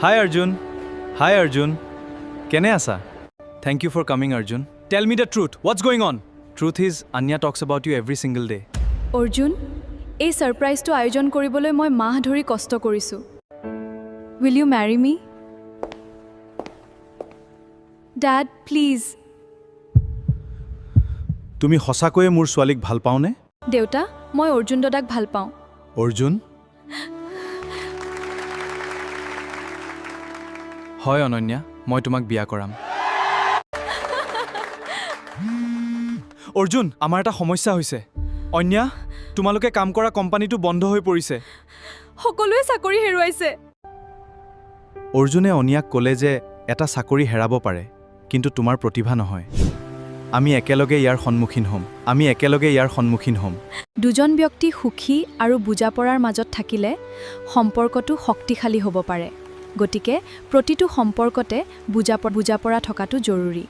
Hi Arjun. Hi Arjun. Kene asa? Thank you for coming Arjun. Tell me the truth. What's going on? Truth is Anya talks about you every single day. Arjun এই সাৰপ্ৰাইজটো আয়োজন কৰিবলৈ মই মাহ ধৰি কষ্ট কৰিছো Will you marry me? Dad, please. তুমি সঁচাকৈয়ে মোৰ ছোৱালীক ভাল পাওনে? দেউতা মই অৰ্জুন দাদাক ভাল পাওঁ অৰ্জুন? হয় অনন্যা, মই তোমাক বিয়া কৰাম। অৰ্জুন, আমাৰ এটা সমস্যা হৈছে। অন্যা, তোমালোকে কাম কৰা কোম্পানীটো বন্ধ হৈ পৰিছে। সকলোৱে চাকৰি হেৰুৱাইছে অৰ্জুনে অনিয়াক ক'লে যে এটা চাকৰি হেৰাব পাৰে, কিন্তু তোমাৰ প্ৰতিভা নহয়। আমি একেলগে ইয়াৰ সন্মুখীন হ'ম। দুজন ব্যক্তি সুখী আৰু বুজাপৰাৰ মাজত থাকিলে সম্পৰ্কটো শক্তিশালী হ'ব পাৰে গতিকে প্ৰতিটো সম্পৰ্কতে বুজাপৰা থকাটো জৰুৰী